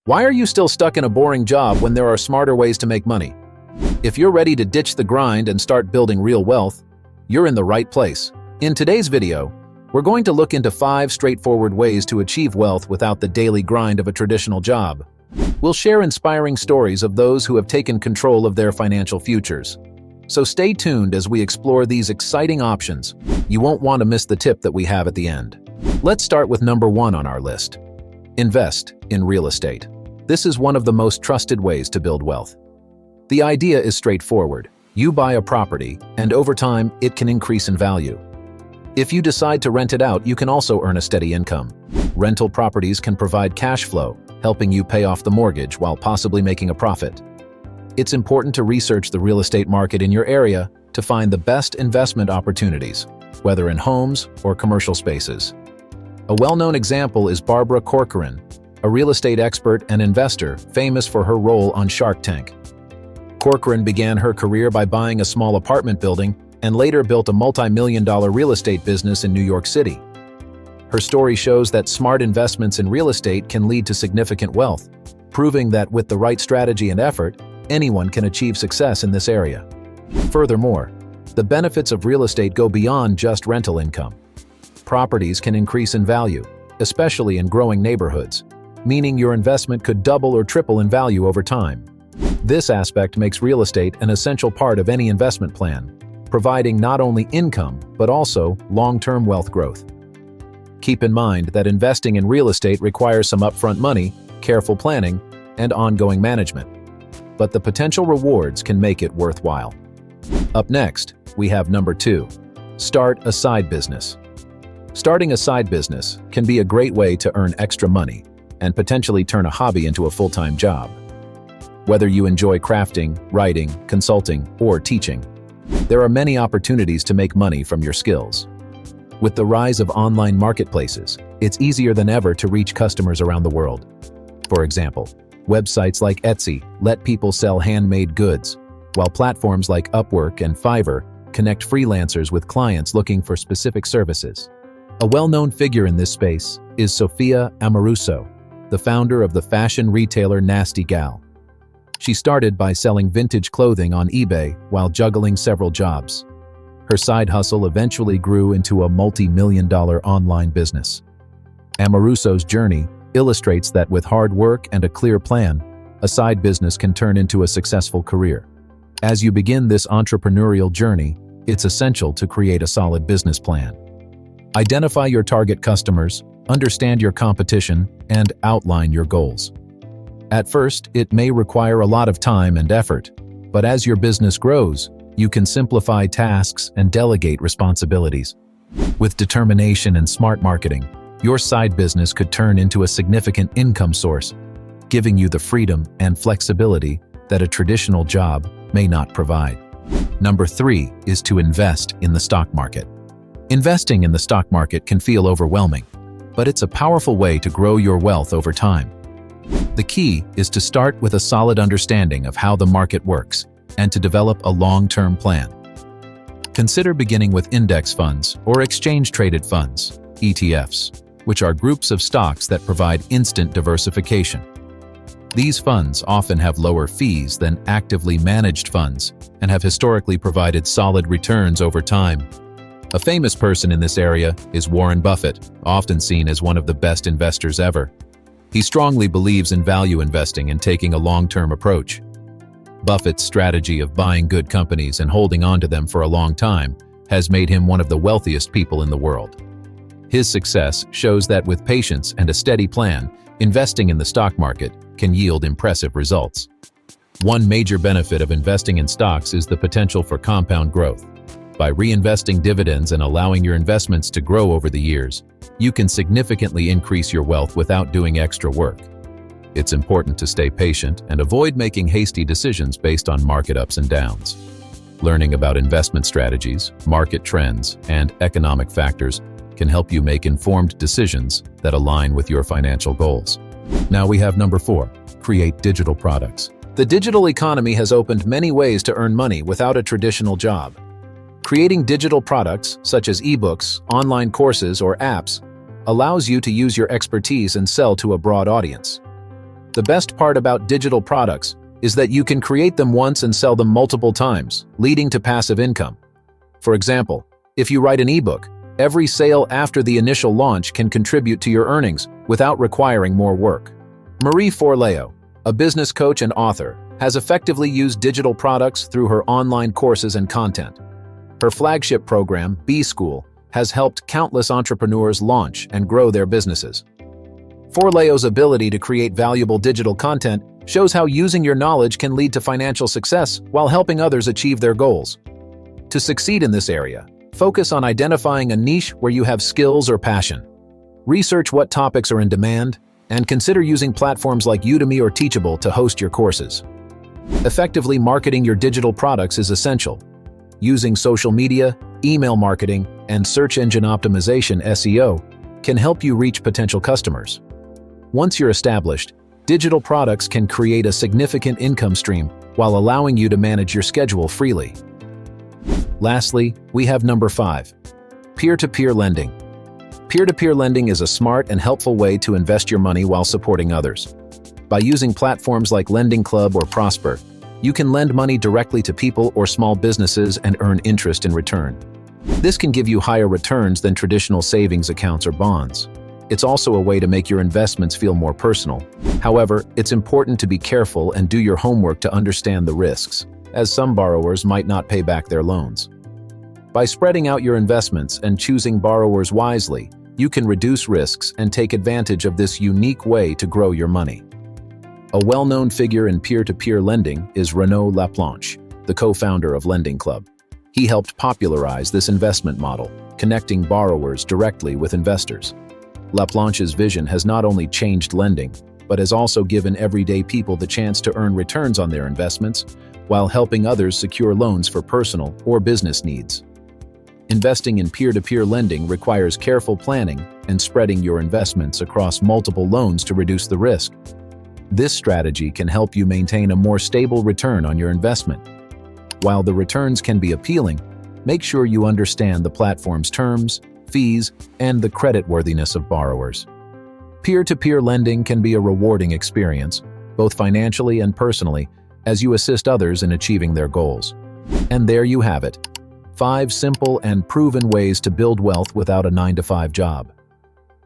Why are you still stuck in a boring job when there are smarter ways to make money? If you're ready to ditch the grind and start building real wealth, you're in the right place. In today's video, we're going to look into 5 straightforward ways to achieve wealth without the daily grind of a traditional job. We'll share inspiring stories of those who have taken control of their financial futures. So stay tuned as we explore these exciting options. You won't want to miss the tip that we have at the end. Let's start with number 1 on our list. Invest in real estate. This is one of the most trusted ways to build wealth. The idea is straightforward. You buy a property, and over time, it can increase in value. If you decide to rent it out, you can also earn a steady income. Rental properties can provide cash flow, helping you pay off the mortgage while possibly making a profit. It's important to research the real estate market in your area to find the best investment opportunities, whether in homes or commercial spaces. A well-known example is Barbara Corcoran, a real estate expert and investor famous for her role on Shark Tank. Corcoran began her career by buying a small apartment building and later built a multi-million-dollar real estate business in New York City. Her story shows that smart investments in real estate can lead to significant wealth, proving that with the right strategy and effort, anyone can achieve success in this area. Furthermore, the benefits of real estate go beyond just rental income. Properties can increase in value, especially in growing neighborhoods, meaning your investment could double or triple in value over time. This aspect makes real estate an essential part of any investment plan, providing not only income but also long-term wealth growth. Keep in mind that investing in real estate requires some upfront money, careful planning, and ongoing management. But the potential rewards can make it worthwhile. Up next, we have number 2. Start a side business. Starting a side business can be a great way to earn extra money and potentially turn a hobby into a full-time job. Whether you enjoy crafting, writing, consulting, or teaching, there are many opportunities to make money from your skills. With the rise of online marketplaces, it's easier than ever to reach customers around the world. For example, websites like Etsy let people sell handmade goods, while platforms like Upwork and Fiverr connect freelancers with clients looking for specific services. A well-known figure in this space is Sophia Amoruso, the founder of the fashion retailer Nasty Gal. She started by selling vintage clothing on eBay while juggling several jobs. Her side hustle eventually grew into a multi-million-dollar online business. Amoruso's journey illustrates that with hard work and a clear plan, a side business can turn into a successful career. As you begin this entrepreneurial journey, it's essential to create a solid business plan. Identify your target customers, understand your competition, and outline your goals. At first, it may require a lot of time and effort, but as your business grows, you can simplify tasks and delegate responsibilities. With determination and smart marketing, your side business could turn into a significant income source, giving you the freedom and flexibility that a traditional job may not provide. Number 3 is to invest in the stock market. Investing in the stock market can feel overwhelming, but it's a powerful way to grow your wealth over time. The key is to start with a solid understanding of how the market works and to develop a long-term plan. Consider beginning with index funds or exchange-traded funds, ETFs, which are groups of stocks that provide instant diversification. These funds often have lower fees than actively managed funds and have historically provided solid returns over time. A famous person in this area is Warren Buffett, often seen as one of the best investors ever. He strongly believes in value investing and taking a long-term approach. Buffett's strategy of buying good companies and holding on to them for a long time has made him one of the wealthiest people in the world. His success shows that with patience and a steady plan, investing in the stock market can yield impressive results. One major benefit of investing in stocks is the potential for compound growth. By reinvesting dividends and allowing your investments to grow over the years, you can significantly increase your wealth without doing extra work. It's important to stay patient and avoid making hasty decisions based on market ups and downs. Learning about investment strategies, market trends, and economic factors can help you make informed decisions that align with your financial goals. Now we have number 4, create digital products. The digital economy has opened many ways to earn money without a traditional job. Creating digital products, such as ebooks, online courses, or apps, allows you to use your expertise and sell to a broad audience. The best part about digital products is that you can create them once and sell them multiple times, leading to passive income. For example, if you write an ebook, every sale after the initial launch can contribute to your earnings without requiring more work. Marie Forleo, a business coach and author, has effectively used digital products through her online courses and content. Her flagship program, B-School, has helped countless entrepreneurs launch and grow their businesses. Forleo's ability to create valuable digital content shows how using your knowledge can lead to financial success while helping others achieve their goals. To succeed in this area, focus on identifying a niche where you have skills or passion. Research what topics are in demand, and consider using platforms like Udemy or Teachable to host your courses. Effectively marketing your digital products is essential. Using social media, email marketing, and search engine optimization (SEO) can help you reach potential customers. Once you're established, digital products can create a significant income stream while allowing you to manage your schedule freely. Lastly, we have number 5. Peer-to-peer lending. Peer-to-peer lending is a smart and helpful way to invest your money while supporting others. By using platforms like Lending Club or Prosper, you can lend money directly to people or small businesses and earn interest in return. This can give you higher returns than traditional savings accounts or bonds. It's also a way to make your investments feel more personal. However, it's important to be careful and do your homework to understand the risks, as some borrowers might not pay back their loans. By spreading out your investments and choosing borrowers wisely, you can reduce risks and take advantage of this unique way to grow your money. A well-known figure in peer-to-peer lending is Renaud Laplanche, the co-founder of Lending Club. He helped popularize this investment model, connecting borrowers directly with investors. Laplanche's vision has not only changed lending, but has also given everyday people the chance to earn returns on their investments, while helping others secure loans for personal or business needs. Investing in peer-to-peer lending requires careful planning and spreading your investments across multiple loans to reduce the risk. This strategy can help you maintain a more stable return on your investment. While the returns can be appealing, make sure you understand the platform's terms, fees, and the creditworthiness of borrowers. Peer-to-peer lending can be a rewarding experience, both financially and personally, as you assist others in achieving their goals. And there you have it. 5 simple and proven ways to build wealth without a 9-to-5 job.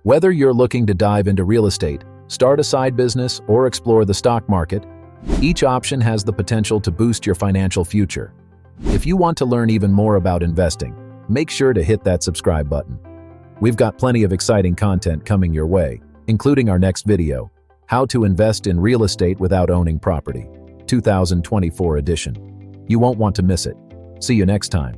Whether you're looking to dive into real estate, start a side business, or explore the stock market, each option has the potential to boost your financial future. If you want to learn even more about investing, make sure to hit that subscribe button. We've got plenty of exciting content coming your way, including our next video, How to Invest in Real Estate Without Owning Property, 2024 edition. You won't want to miss it. See you next time.